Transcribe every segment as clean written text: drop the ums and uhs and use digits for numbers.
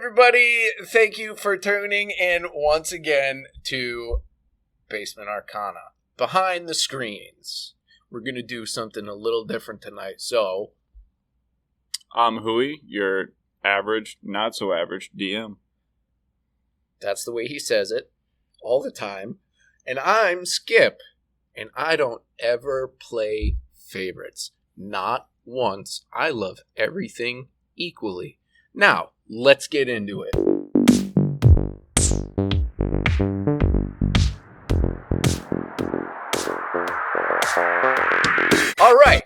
everybody. Thank you for tuning in once again to Basement Arcana. Behind the screens. We're going to do something a little different tonight. So, I'm Hui, your average, not so average DM. That's the way he says it all the time. And I'm Skip. And I don't ever play favorites. Not once. I love everything equally. Now, let's get into it. All right.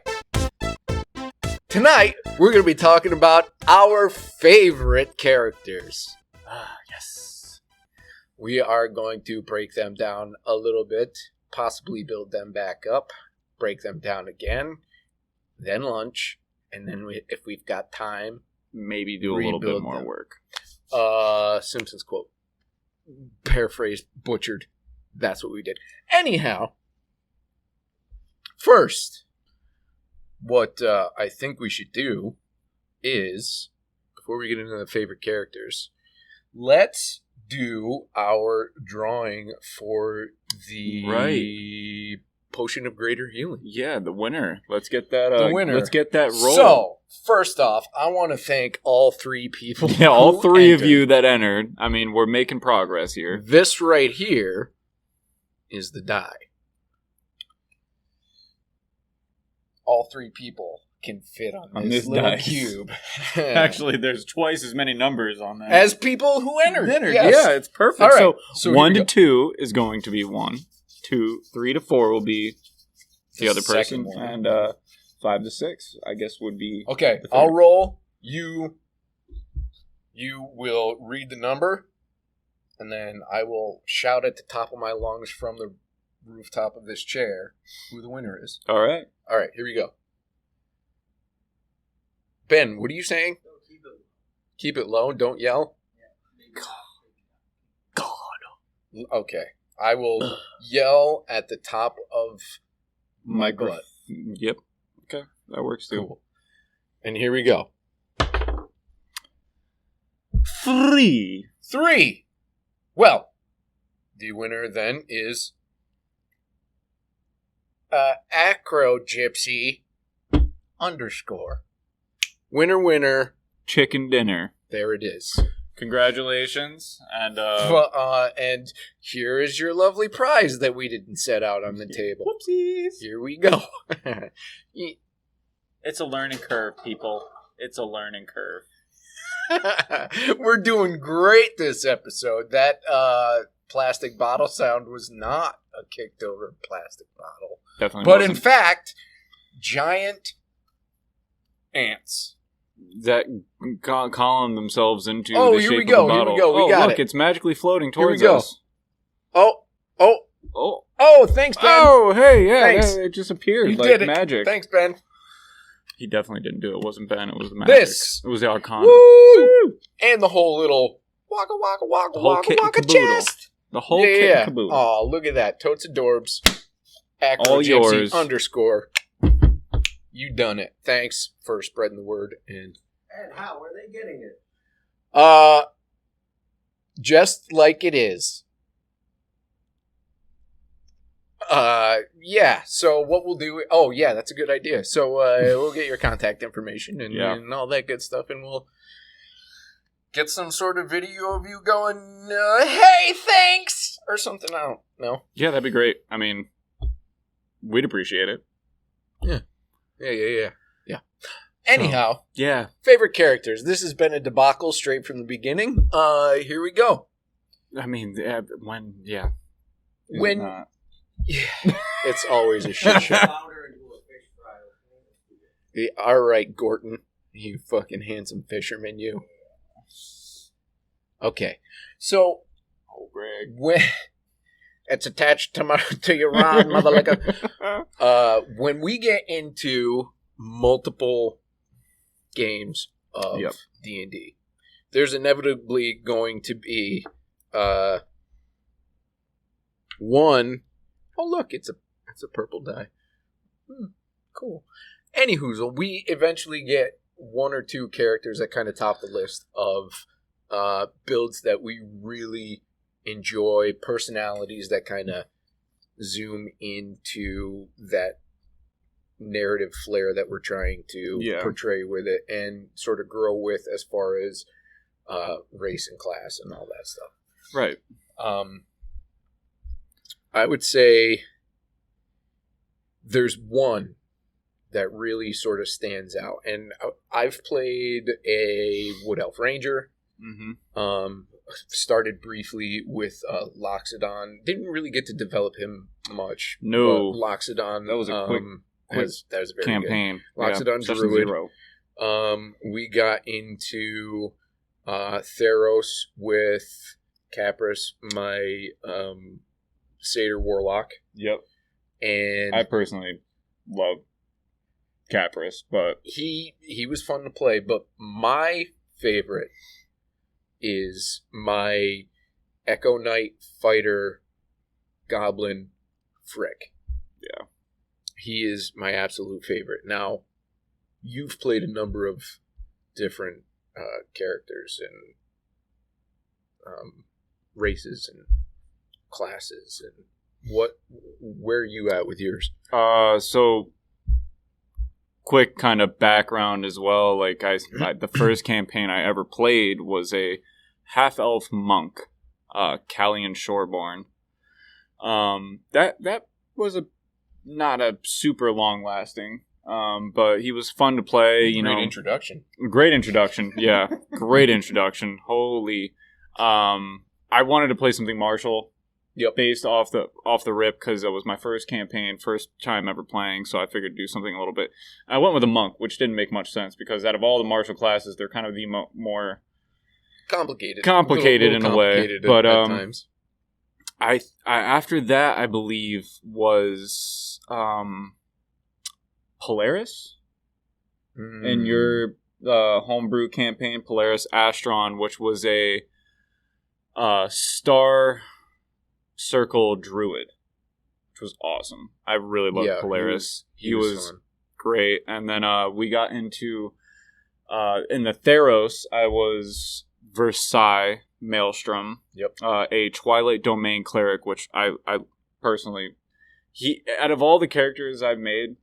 Tonight, we're going to be talking about our favorite characters. Yes. We are going to break them down a little bit, possibly build them back up, break them down again, then lunch, and then if we've got time, maybe do a little bit more work. Simpsons quote. Paraphrased, butchered. That's what we did. Anyhow, first, what I think we should do is, before we get into the favorite characters, let's do our drawing for the Potion of Greater Healing. Yeah, the winner. Let's get that. The winner. Let's get that roll. So, first off, I want to thank all three people. Yeah, all three of you that entered. I mean, we're making progress here. This right here is the die. All three people can fit on this little dice. cube. Actually, there's twice as many numbers on that. As people who entered. Yes. Yeah, it's perfect. All right. So 1 to 2 is going to be 1. 2, 3 to 4 will be the other person. And 5 to 6, I guess, would be... Okay, I'll roll. You will read the number, and then I will shout at the top of my lungs from the rooftop of this chair who the winner is. All right. All right, here we go. Ben, what are you saying? Keep it low. Don't yell. God. Okay. I will yell at the top of my butt. Yep. Okay. That works too. Cool. And here we go. 3. Well, the winner then is Acro Gypsy _ Winner. Chicken dinner. There it is. Congratulations. And and here is your lovely prize that we didn't set out on the table. Whoopsies. Here we go. It's a learning curve, people. It's a learning curve. We're doing great this episode. That plastic bottle sound was not a kicked over plastic bottle. Definitely But wasn't. in fact, giant ants. That column themselves into Oh, the here shape we go, of the here we bottle. go, we got look, it. it's magically floating towards Here we go. us. Oh, thanks, Ben. Oh, hey, yeah, Thanks. it just appeared You like did it. magic. Thanks, Ben. He definitely didn't do it. It wasn't Ben, it was the magic. It was the Arcana. Woo! And the whole little waka waka waka The whole waka kit and waka caboodle. chest. The whole kit and caboodle. Oh, look at that. Totes adorbs. All yours. _ You done it. Thanks for spreading the word. And how are they getting it? just like it is. Yeah. So what we'll do? Oh, yeah, that's a good idea. So we'll get your contact information and all that good stuff, and we'll get some sort of video of you going, "Hey, thanks," or something. I don't know. Yeah, that'd be great. I mean, we'd appreciate it. Yeah. Anyhow, Yeah. favorite characters. This has been a debacle straight from the beginning. Here we go. I mean, when. When- Not. It's always a shit show. Powder into a fish fry. All right, Gorton, you fucking handsome fisherman, you. Okay, so Oh, Greg. when it's attached to your rod, mother like a. When we get into multiple games of D&D, there's inevitably going to be one. Oh, look, it's a purple die. Cool. Anywho, we eventually get one or two characters that kind of top the list of builds that we really enjoy, personalities that kind of zoom into that narrative flair that we're trying to portray with it and sort of grow with as far as race and class and all that stuff. Right. I would say there's one that really sort of stands out. And I've played a Wood Elf Ranger. Mm-hmm. Started briefly with Loxodon. Didn't really get to develop him much. No. Loxodon. That was a quick that was a very campaign. Good. Loxodon Druid. We got into Theros with Capris, my Satyr Warlock. Yep. And I personally love Capris, but he was fun to play. But my favorite is my Echo Knight Fighter Goblin Frick. Yeah. He is my absolute favorite. Now, you've played a number of different characters and races and classes, and where are you at with yours? So quick kind of background as well. Like the first campaign I ever played was a half-elf monk, Callian Shoreborn. That was not a super long-lasting, but he was fun to play. Great introduction. Great introduction. Yeah, great introduction. Holy. I wanted to play something martial. Yep. Based off the rip, because it was my first campaign, first time ever playing, so I figured do something a little bit. I went with a monk, which didn't make much sense, because out of all the martial classes, they're kind of the more complicated in a way. But at times. I after that, I believe was Polaris in your homebrew campaign, Polaris Astron, which was a star circle druid, which was awesome. I really loved Polaris. He was great. And then we got into in the Theros, I was Versailles Maelstrom. Yep. A Twilight Domain cleric, which I personally, he out of all the characters I've made,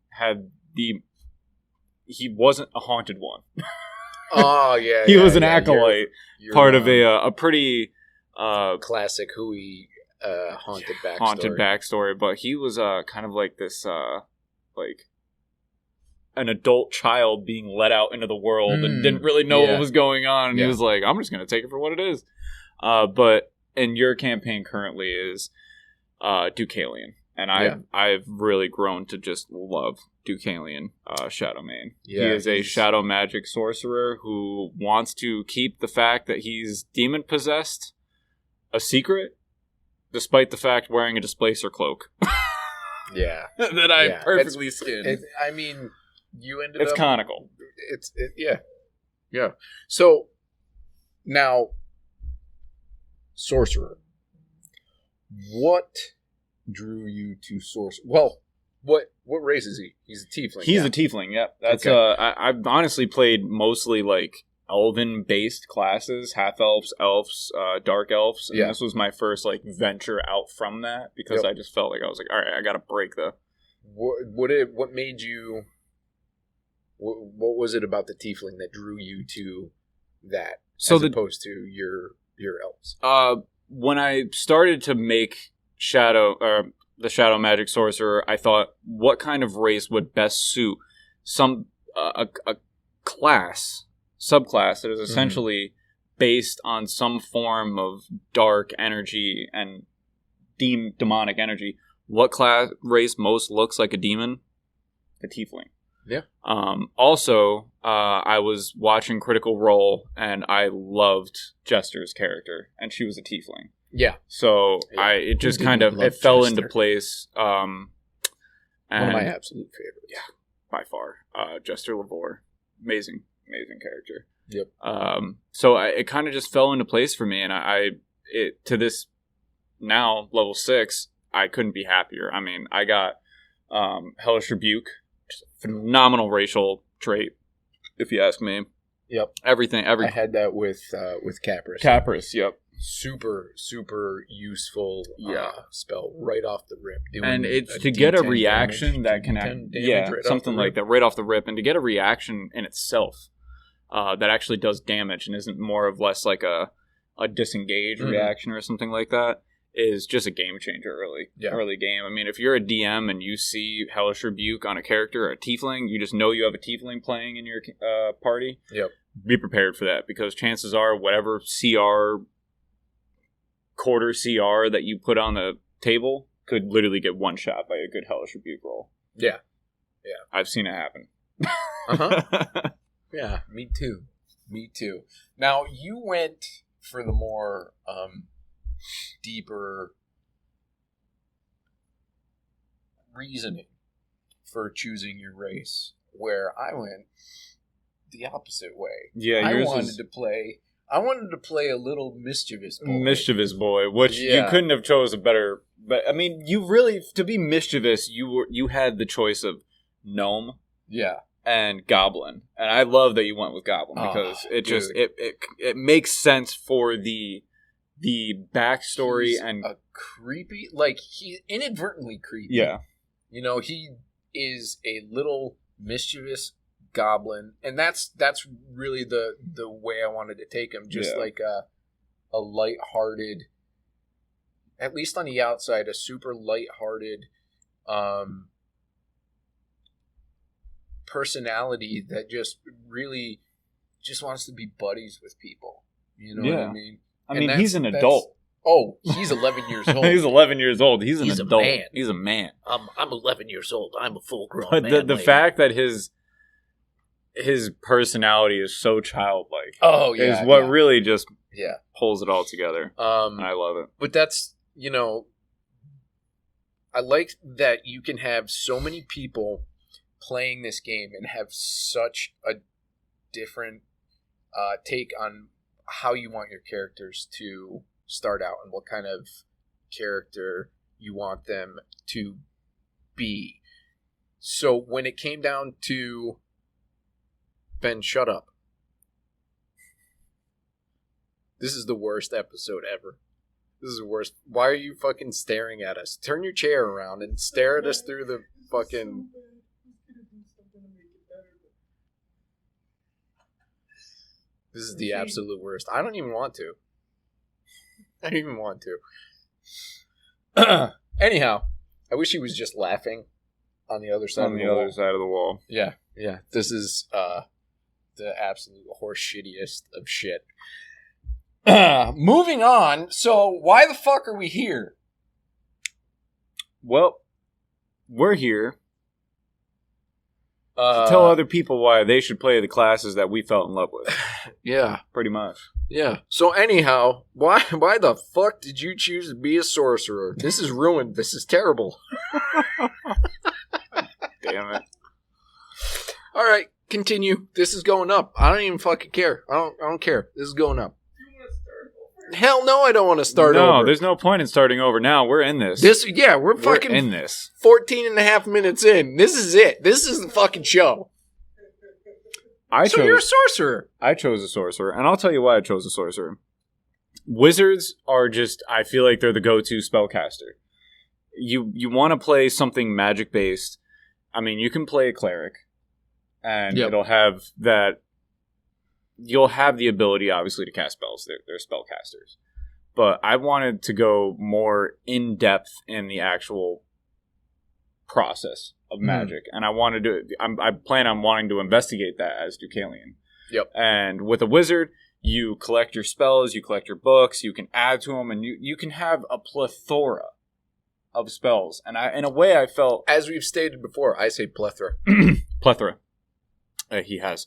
he wasn't a haunted one. Oh yeah. He was an acolyte, part of a pretty classic Hui haunted backstory, but he was kind of like this like an adult child being let out into the world and didn't really know what was going on, and he was like, I'm just gonna take it for what it is. But in your campaign currently is Deucalion, and I've really grown to just love Deucalion Shadowmane. He is a shadow magic sorcerer who wants to keep the fact that he's demon possessed a secret, despite the fact wearing a displacer cloak. Yeah. That I perfectly skinned. I mean, you ended it's up... conical. Yeah. So, now, Sorcerer. What drew you to Sorcerer? Well, what race is he? He's a tiefling. He's a tiefling, yep. That's okay. I've honestly played mostly, like, elven-based classes, half-elves, elves, dark elves, and this was my first, like, venture out from that, because I just felt like I was like, all right, I gotta break the... What made you... What was it about the tiefling that drew you to that, opposed to your elves? When I started to make the Shadow Magic Sorcerer, I thought, what kind of race would best suit a class... subclass that is essentially based on some form of dark energy and demonic energy. What class race most looks like a demon? The tiefling. Yeah. Also, I was watching Critical Role, and I loved Jester's character, and she was a tiefling. Yeah. So it just kind of fell into place. One of my absolute favorites. Yeah, by far. Jester Lavore, amazing character. Yep. So it kind of just fell into place for me, and to this now level 6, I couldn't be happier. I mean, I got Hellish Rebuke, just a phenomenal racial trait, if you ask me. Yep. Everything. I had that with Capris. Capris. Yep. Super useful spell right off the rip. And it's to get a reaction that can something like that right off the rip, and to get a reaction in itself that actually does damage and isn't more of less like a disengage reaction or something like that is just a game changer early game. I mean, if you're a DM and you see Hellish Rebuke on a character or a tiefling, you just know you have a tiefling playing in your party. Yep. Be prepared for that, because chances are whatever quarter CR that you put on the table could literally get one shot by a good Hellish Rebuke roll. Yeah. I've seen it happen. Yeah, me too. Now, you went for the more deeper reasoning for choosing your race, where I went the opposite way. Yeah, I wanted to play a little mischievous boy. Which you couldn't have chose a better. But I mean, you really, to be mischievous, you had the choice of gnome, and goblin, and I love that you went with goblin because it makes sense for the backstory. He's and a creepy, like he's inadvertently creepy. Yeah, he is a little mischievous goblin, and that's really the way I wanted to take him, just like a lighthearted, at least on the outside, a super lighthearted personality that just really just wants to be buddies with people. You know what I mean? I mean, he's an adult. Oh, he's 11 years old. He's 11 years old. He's an adult. Man. He's a man. I'm 11 years old. I'm a full-grown but man. The fact that his personality is so childlike is what really just pulls it all together. And I love it. But that's, I like that you can have so many people playing this game and have such a different take on how you want your characters to start out and what kind of character you want them to be. So when it came down to Ben, shut up. This is the worst episode ever. This is the worst. Why are you fucking staring at us? Turn your chair around and stare at us through the fucking... This is the absolute worst. I don't even want to. Anyhow, I wish he was just laughing on the other side of the wall. other side of the wall. Yeah. This is the absolute horse shittiest of shit. Moving on. So, why the fuck are we here? Well, we're here to tell other people why they should play the classes that we fell in love with. Yeah. Pretty much. Yeah. So anyhow, why the fuck did you choose to be a sorcerer? This is ruined. This is terrible. Damn it. All right, continue. This is going up. I don't even fucking care. I don't care. This is going up. Hell no, I don't want to start over. No, there's no point in starting over now. We're in this. We're fucking in this. 14 and a half minutes in. This is it. This is the fucking show. You're a sorcerer. I chose a sorcerer, and I'll tell you why I chose a sorcerer. Wizards are just, I feel like they're the go-to spellcaster. You want to play something magic-based. I mean, you can play a cleric, and it'll have that... You'll have the ability, obviously, to cast spells. They're spellcasters. But I wanted to go more in-depth in the actual process of magic. And I plan on wanting to investigate that as Deucalion. Yep. And with a wizard, you collect your spells, you collect your books, you can add to them, and you can have a plethora of spells. And in a way, I felt... As we've stated before, I say plethora. Plethora. He has.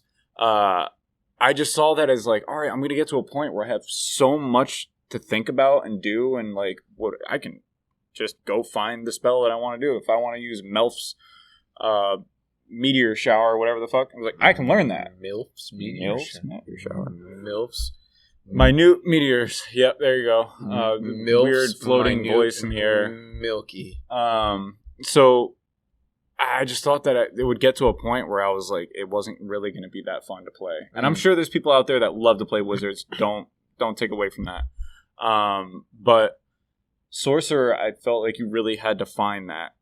I just saw that as like, all right, I'm going to get to a point where I have so much to think about and do, and like, what I can just go find the spell that I want to do. If I want to use Melf's meteor shower or whatever the fuck, I was like, I can learn that. Melf's meteor shower. Melf's minute meteors. Yep, there you go. Milf's weird floating voice in the air. Milky. So I just thought that it would get to a point where I was like, it wasn't really going to be that fun to play. And I'm sure there's people out there that love to play wizards. Don't take away from that. But sorcerer, I felt like you really had to find that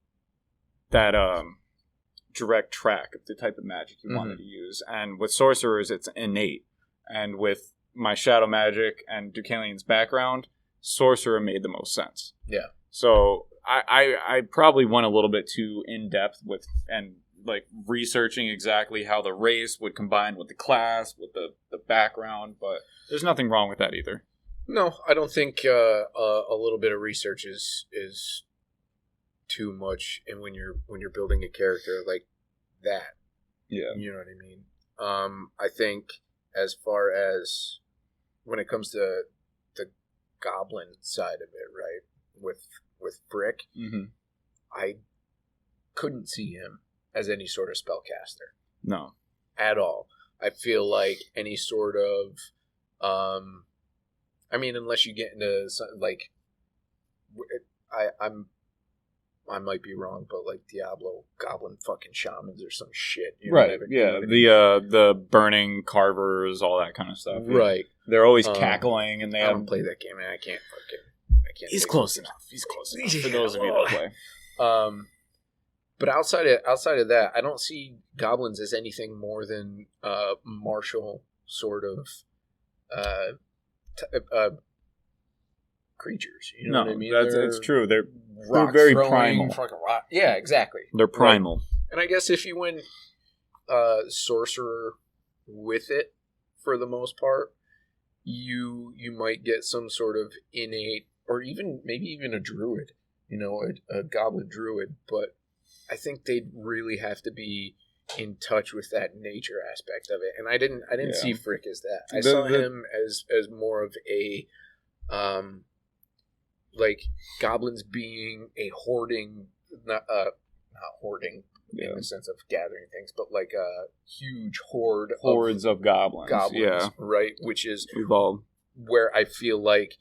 direct track of the type of magic you wanted to use. And with sorcerers, it's innate. And with my shadow magic and Deucalion's background, sorcerer made the most sense. Yeah. So I probably went a little bit too in depth with and like researching exactly how the race would combine with the class, with the background, but there's nothing wrong with that either. No, I don't think a little bit of research is too much, and when you're building a character like that, yeah, you know what I mean. I think as far as when it comes to the goblin side of it, right, with Frick, I couldn't see him as any sort of spellcaster. No, at all. I feel like any sort of, I mean, unless you get into like, I might be wrong, but like Diablo goblin fucking shamans or some shit, you know right? What I mean? Yeah, the burning carvers, all that kind of stuff, right? They're always cackling, and they haven't played that game, and I can't. He's close enough. He's close enough for those of you that play. But outside of that, I don't see goblins as anything more than martial sort of creatures. You know what I mean? It's true. They're very primal. Rock. Yeah, exactly. They're primal. Right. And I guess if you went sorcerer with it, for the most part, you might get some sort of innate, or maybe even a druid, a goblin druid. But I think they'd really have to be in touch with that nature aspect of it, and I didn't see Frick as that. I saw him as more of a like goblins being a hoarding, not hoarding in the sense of gathering things, but like a huge hordes of goblins. Yeah, right. Which is evolved, where I feel like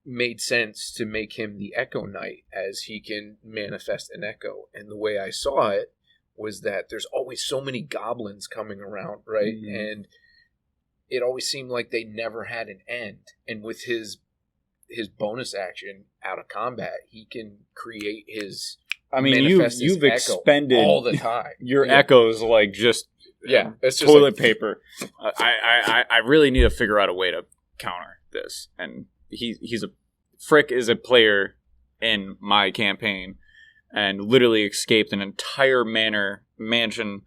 made sense to make him the Echo Knight, as he can manifest an echo. And the way I saw it was that there's always so many goblins coming around, right? Mm-hmm. And it always seemed like they never had an end. And with his bonus action out of combat, he can create his. I mean, you've expended all the time. Your echoes like just it's just toilet paper. I really need to figure out a way to counter this. And Frick is a player in my campaign, and literally escaped an entire mansion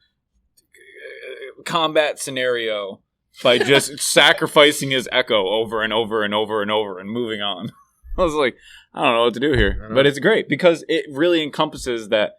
combat scenario by just sacrificing his echo over and over and over and over and moving on. I was like, I don't know what to do here, but it's great because it really encompasses that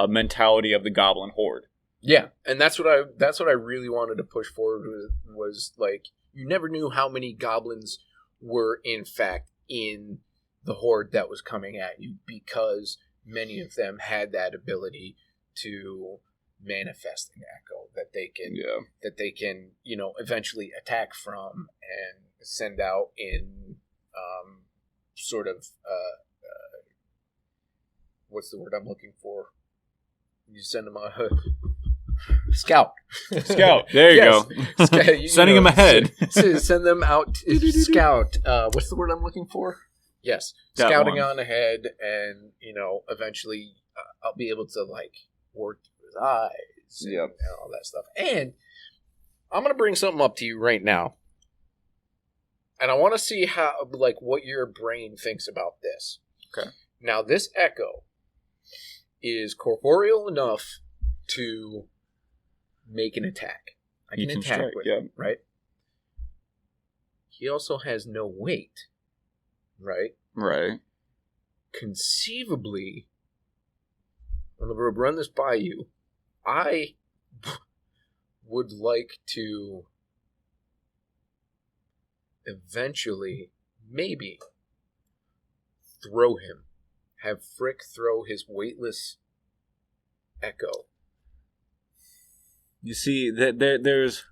mentality of the goblin horde. Yeah, and that's what I really wanted to push forward with, was like, you never knew how many goblins were in fact in the horde that was coming at you, because many of them had that ability to manifest an echo that they can eventually attack from and send out in sort of what's the word I'm looking for? You send them a scout. There you go. Sending them ahead. Send them out to scout. What's the word I'm looking for? Yes, scouting on ahead, and eventually I'll be able to like work through his eyes and all that stuff. And I'm gonna bring something up to you right now, and I want to see what your brain thinks about this. Okay. Now, this echo is corporeal enough to make an attack. I can attack with him, right? He also has no weight, right? Right. Conceivably, I'm going to run this by you. I would like to eventually, maybe, throw him. Have Frick throw his weightless echo. You see, there's...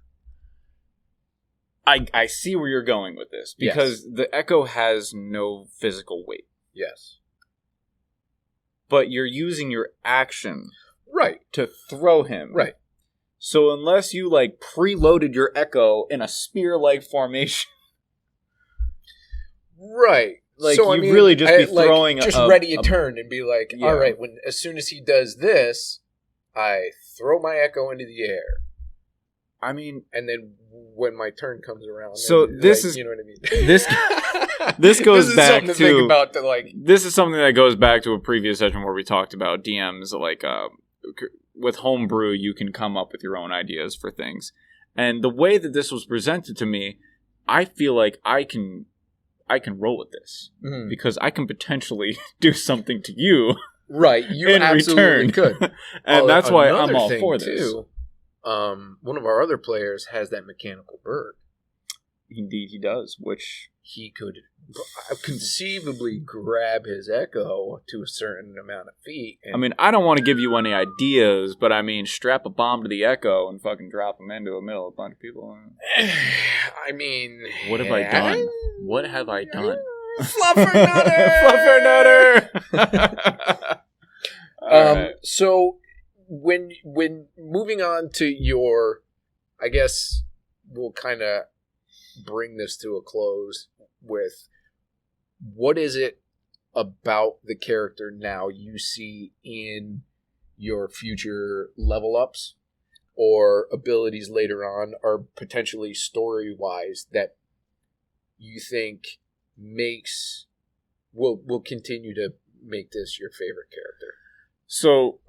I see where you're going with this, because the echo has no physical weight. Yes. but you're using your action Right. to throw him. Right. So unless you like preloaded your echo in a spear-like formation, right? Like so, you really just be throwing just ready a turn and be like, all right. As soon as he does this, I throw my echo into the air. I mean, and then when my turn comes around, so this is, you know what I mean. This goes back to think about this is something that goes back to a previous session where we talked about DMs. Like with homebrew, you can come up with your own ideas for things, and the way that this was presented to me, I feel like I can roll with this because I can potentially do something to you, right? You in absolutely return. Could, and that's why I'm all for this. Too, one of our other players has that mechanical bird. Indeed, he does, which he could conceivably grab his echo to a certain amount of feet. I mean, I don't want to give you any ideas, but I mean, strap a bomb to the echo and fucking drop him into the middle of a bunch of people. I mean, what have I done? What have I done? Fluffer Nutter! Right. So when moving on to your, I guess we'll kind of bring this to a close with, what is it about the character now you see in your future level ups or abilities later on, or potentially story wise, that you think will continue to make this your favorite character? So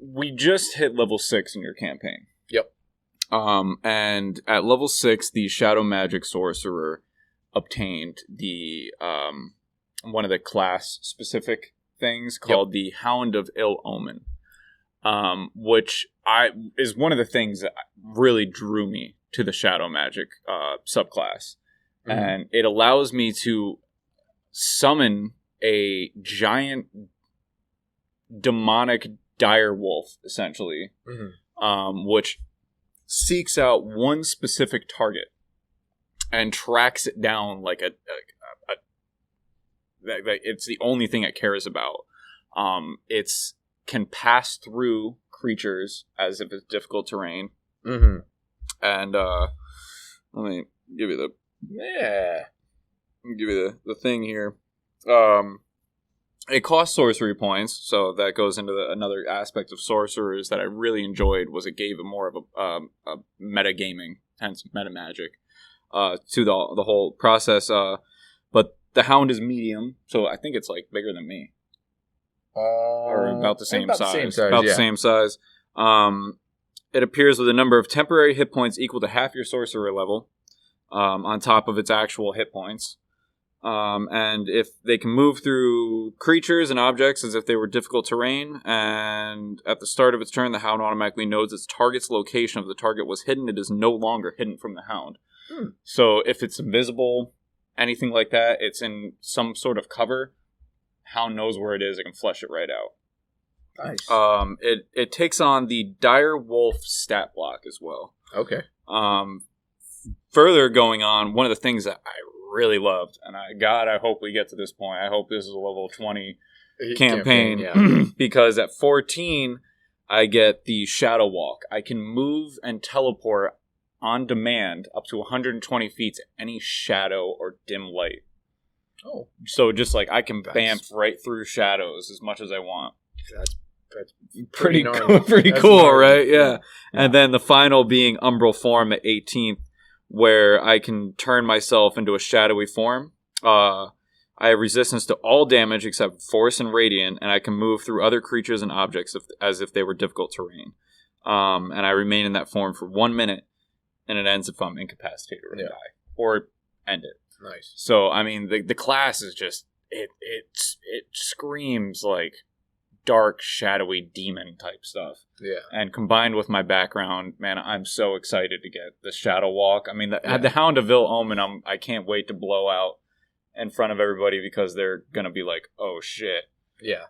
we just hit level 6 in your campaign. Yep. And at level 6, the Shadow Magic Sorcerer obtained the one of the class specific things called the Hound of Ill Omen, which is one of the things that really drew me to the Shadow Magic subclass. Mm-hmm. And it allows me to summon a giant demonic dire wolf, essentially, which seeks out one specific target and tracks it down like it's the only thing it cares about. It's can pass through creatures as if it's difficult terrain. Mm-hmm. And let me give you the thing here. It costs sorcery points, so that goes into another aspect of sorcerers that I really enjoyed. Was it gave it more of a metagaming, hence meta magic, to the whole process. But the Hound is medium, so I think it's like bigger than me, or about the same size. The same size. It appears with a number of temporary hit points equal to half your sorcerer level, on top of its actual hit points. And if they can move through creatures and objects as if they were difficult terrain, and at the start of its turn, the Hound automatically knows its target's location. If the target was hidden, it is no longer hidden from the Hound. So if it's invisible, anything like that, it's in some sort of cover, Hound knows where it is, it can flush it right out. Nice. It takes on the Dire Wolf stat block as well. Okay. Further going on, one of the things that I really loved, and I hope we get to this point. I hope this is a level 20 campaign because at 14 I get the Shadow Walk. I can move and teleport on demand up to 120 feet to any shadow or dim light. Oh, so just like I can bamf right through shadows as much as I want. That's pretty cool. Pretty cool, right? Yeah. And then the final being Umbral Form at 18th. Where I can turn myself into a shadowy form. I have resistance to all damage except force and radiant, and I can move through other creatures and objects as if they were difficult terrain. And I remain in that form for 1 minute, and it ends if I'm incapacitated or die. Or end it. Nice. So, I mean, the class is just... It screams like dark, shadowy demon type stuff. Yeah. And combined with my background, man, I'm so excited to get the Shadow Walk. I mean, the Hound of Ill Omen, I can't wait to blow out in front of everybody because they're going to be like, oh shit. Yeah.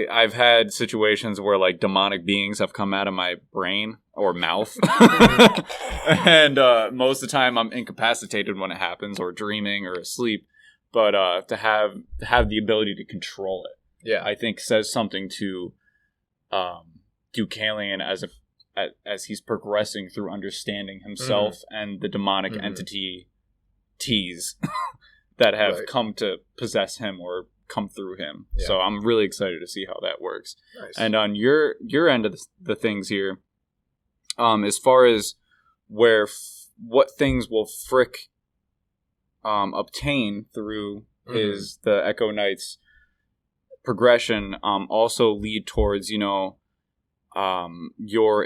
I've had situations where like demonic beings have come out of my brain or mouth. And most of the time I'm incapacitated when it happens or dreaming or asleep. But to have the ability to control it. I think says something to Deucalion as he's progressing through understanding himself and the demonic entities that have come to possess him or come through him. Yeah. So I'm really excited to see how that works. Nice. And on your end of the things here, as far as what things will Frick obtain through the Echo Knight's progression, also lead towards, your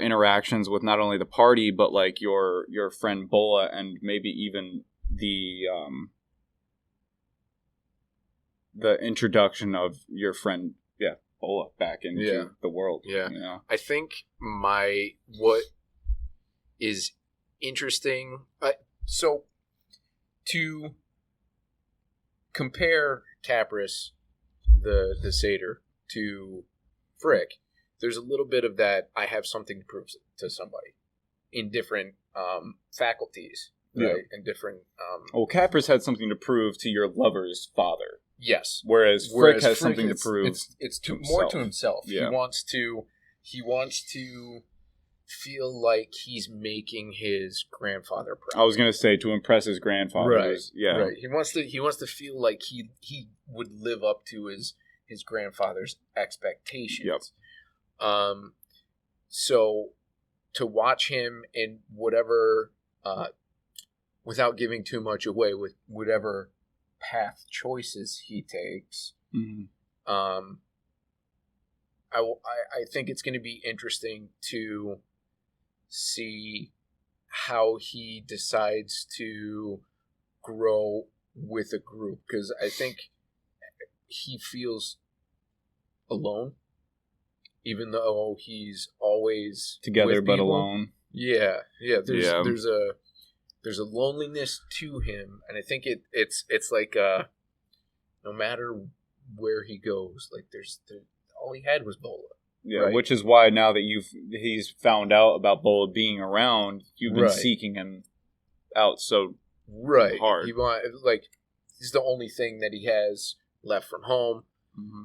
interactions with not only the party, but like your friend Bola, and maybe even the introduction of your friend, Bola, back into the world. Yeah. I think what is interesting, so to compare Capris, the satyr, to Frick, there's a little bit of that I have something to prove to somebody in different faculties, right? In different... Capris had something to prove to your lover's father. Yes. Whereas Frick has something to prove. It's more to himself. Yeah. He wants to feel like he's making his grandfather proud. I was going to say to impress his grandfather. Right. Yeah. Right. He wants to feel like he would live up to his grandfather's expectations. Yep. So to watch him in whatever, without giving too much away, with whatever path choices he takes, I think it's going to be interesting to see how he decides to grow with a group, because I think he feels alone, even though he's always together but alone. Yeah. There's a loneliness to him, and I think it's like no matter where he goes, like all he had was Bola. Yeah, right? Which is why now that he's found out about Bola being around, you've been seeking him out so hard. He's the only thing that he has left from home. Mm-hmm.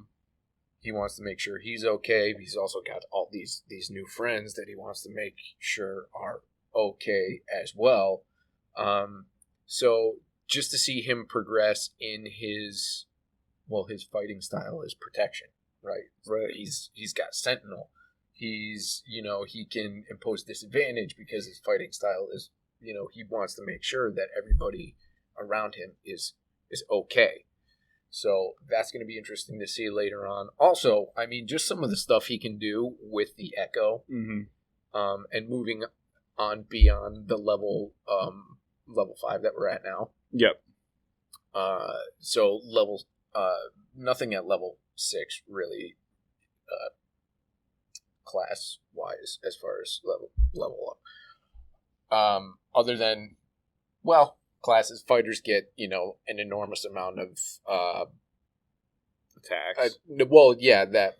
He wants to make sure he's okay. He's also got all these new friends that he wants to make sure are okay as well. So just to see him progress in his fighting style is protection, right? Right. He's got Sentinel. He can impose disadvantage because his fighting style is, he wants to make sure that everybody around him is okay. So that's going to be interesting to see later on. Also, I mean, just some of the stuff he can do with the Echo, and moving on beyond the level 5 that we're at now. Yep. So nothing at level 6 really, class wise as far as level up. Other than, classes, fighters get, an enormous amount of attacks.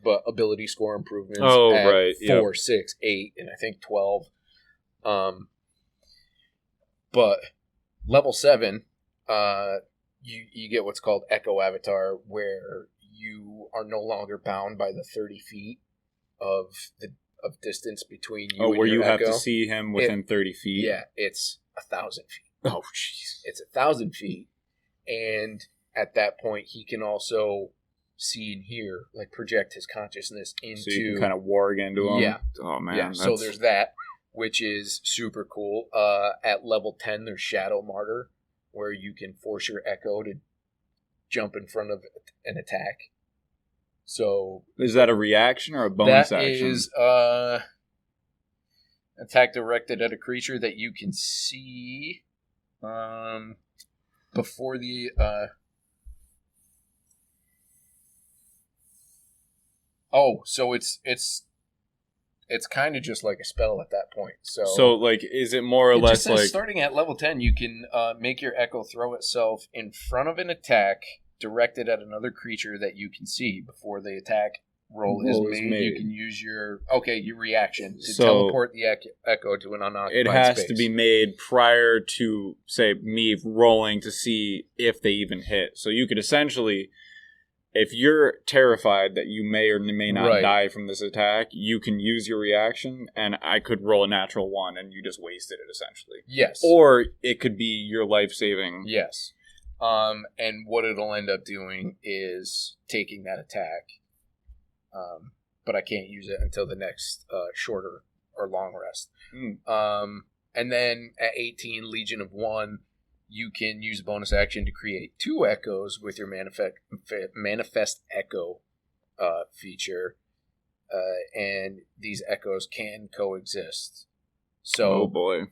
But ability score improvements. Oh, at right. 4, 6, 8, and I think 12. But level 7, you get what's called Echo Avatar, where you are no longer bound by the 30 feet of distance between you and where your you Echo. Have to see him within 30 feet. Yeah, it's 1,000 feet. Oh, jeez. It's 1,000 feet. And at that point, he can also see and hear, like project his consciousness into... So you can kind of warg into him? Yeah. Oh, man. Yeah, so there's that, which is super cool. At level 10, there's Shadow Martyr, where you can force your Echo to jump in front of an attack. So... Is that a reaction or a bonus action? That is... attack directed at a creature that you can see... before the so it's kind of just like a spell at that point. So like, is it more or less like starting at level 10, you can make your Echo throw itself in front of an attack directed at another creature that you can see before the attack roll is made. You can use your reaction to teleport the Echo to an unoccupied space. It has to be made prior to, say, me rolling to see if they even hit. So you could essentially if you're terrified that you may or may not Right. die from this attack, you can use your reaction, and I could roll a natural 1, and you just wasted it, essentially. Yes. Or it could be your life-saving. Yes. And what it'll end up doing is taking that attack, but I can't use it until the next shorter or long rest. And then at 18, Legion of 1, you can use a bonus action to create 2 echoes with your Manifest Echo feature, and these echoes can coexist. So, Oh boy.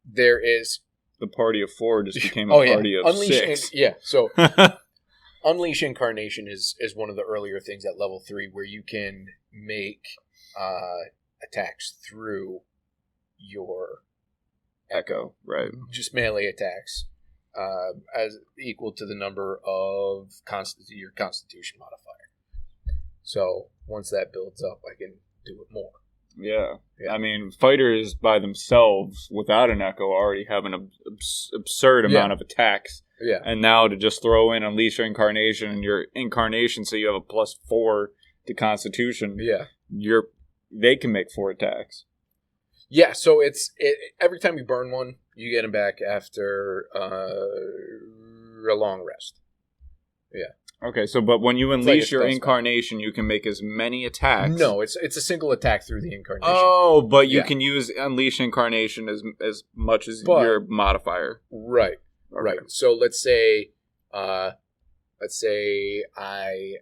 there is... The party of 4 just became a party of Unleash 6. So Unleash Incarnation is one of the earlier things at level 3 where you can make attacks through your Echo, right. just melee attacks as equal to the number of your Constitution modifier. So once that builds up, I can do it more. Yeah. Yeah. I mean, fighters by themselves, without an echo, already have an absurd amount of attacks. Yeah. And now to just throw in Unleash Your Incarnation, and your Incarnation, so you have a +4 to Constitution. Yeah. They can make 4 attacks. Yeah, so every time you burn one, you get them back after a long rest. Yeah. Okay, so but when you unleash your spell Incarnation, you can make as many attacks. No, it's a single attack through the Incarnation. Oh, but you Yeah. can use Unleash Incarnation as much as your modifier. Right. Right. So let's say I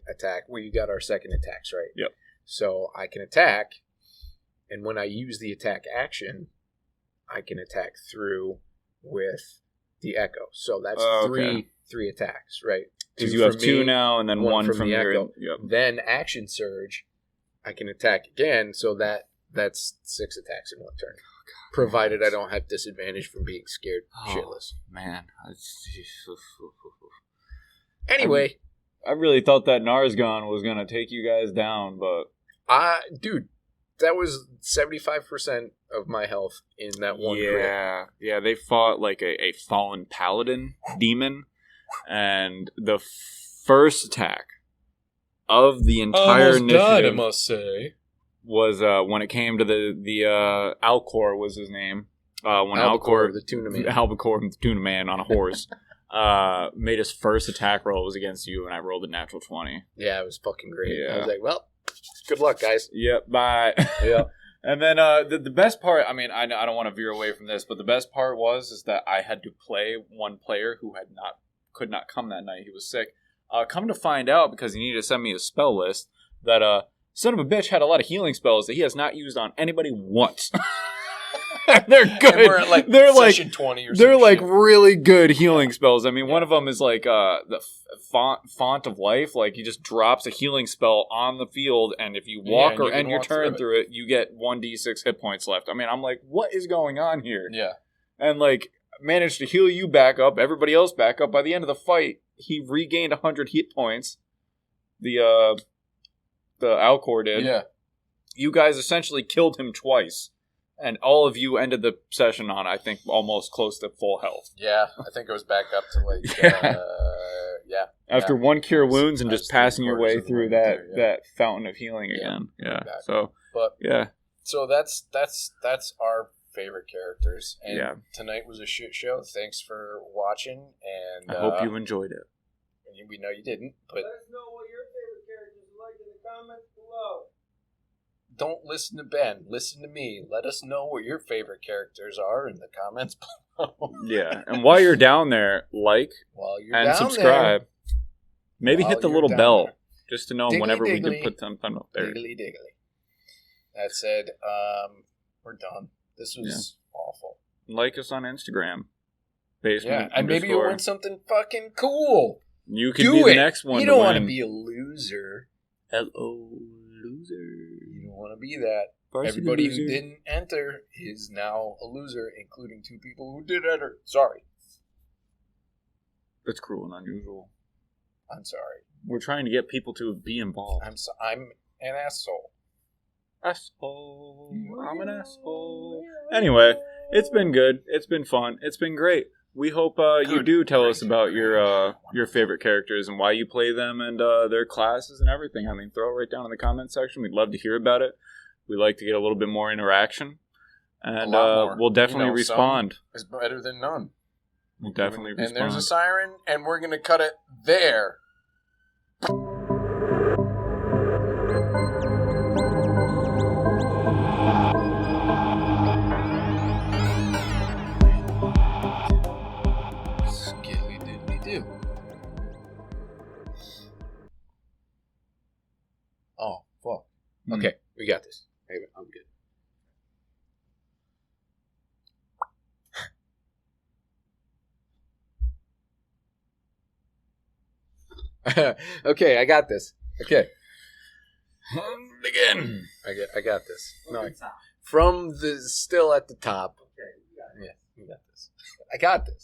attack. You got our second attacks, right? Yep. So I can attack, and when I use the attack action, I can attack through with the echo. So that's three attacks, right? Because you have 2 now, and then one from the your echo. Yep. Then action surge, I can attack again. So that's 6 attacks in one turn. Provided I don't have disadvantage from being scared shitless. Man. Anyway. I really thought that Narsgon was going to take you guys down, but... Dude, that was 75% of my health in that one crit. Yeah, they fought like a fallen paladin demon, and the first attack of the entire initiative... I must say. Was when it came to the Alcor was his name. When Albacore, the tuna man. Albacore, the tuna man on a horse, made his first attack roll was against you, and I rolled a natural 20. Yeah, it was fucking great. Yeah. I was like, well, good luck, guys. Yep, bye. Yeah. And then the best part, I mean, I don't want to veer away from this, but the best part is that I had to play one player who could not come that night. He was sick. Come to find out, because he needed to send me a spell list, that son of a bitch had a lot of healing spells that he has not used on anybody once. They're good. And we're at they're session 20 or they're some like shit. really good healing spells. I mean, one of them is like the font of life. Like he just drops a healing spell on the field, and if you walk and or you can end your walk turn through through it, you get 1d6 hit points left. I mean, I'm like, what is going on here? Yeah. And like managed to heal you back up, everybody else back up. By the end of the fight, he regained 100 hit points. The Alcor did. Yeah. You guys essentially killed him twice. And all of you ended the session on, I think, almost close to full health. Yeah, I think it was back up to like, yeah. After one cure wounds and That's just passing your way 3/4 of the through way through, that fountain of healing Yeah. again. Yeah. Exactly. So, But yeah. so that's our favorite characters. And Yeah. tonight was a shit show. Thanks for watching. And I hope you enjoyed it. we know you didn't, but Let us know what your favorite characters are like in the comments below. don't listen to Ben. Listen to me. Let us know what your favorite characters are in the comments below. Yeah. And while you're down there, like While you're and down subscribe. Maybe While hit the you're little down bell there. just to know Diggly whenever we diggly. can put something up there. Diggly diggly. That said, we're done. This was awful. Like us on Instagram. Basement. Yeah, and maybe you'll _. win something fucking cool. You could Do be it. the next one. You don't want to win. be a loser. Hello, loser. You don't want to be that. Varsity Everybody loser. who didn't enter is now a loser, including 2 people who did enter. Sorry. That's cruel and unusual. I'm sorry. We're trying to get people to be involved. I'm an asshole. Asshole. I'm an asshole. Anyway, it's been good. It's been fun. It's been great. we hope you do tell us about your favorite characters and why you play them and their classes and everything. I mean, throw it right down in the comment section. We'd love to hear about it. We like to get a little bit more interaction, and we'll definitely respond. It's better than none. We'll definitely respond. And there's a siren, and we're going to cut it there. Skilly diddly do. Oh, fuck. Okay, we got this. I'm good. Okay, I got this. Okay. And again. I got this. No, from the still at the top. Okay, you got it. Yeah, you got this. I got this.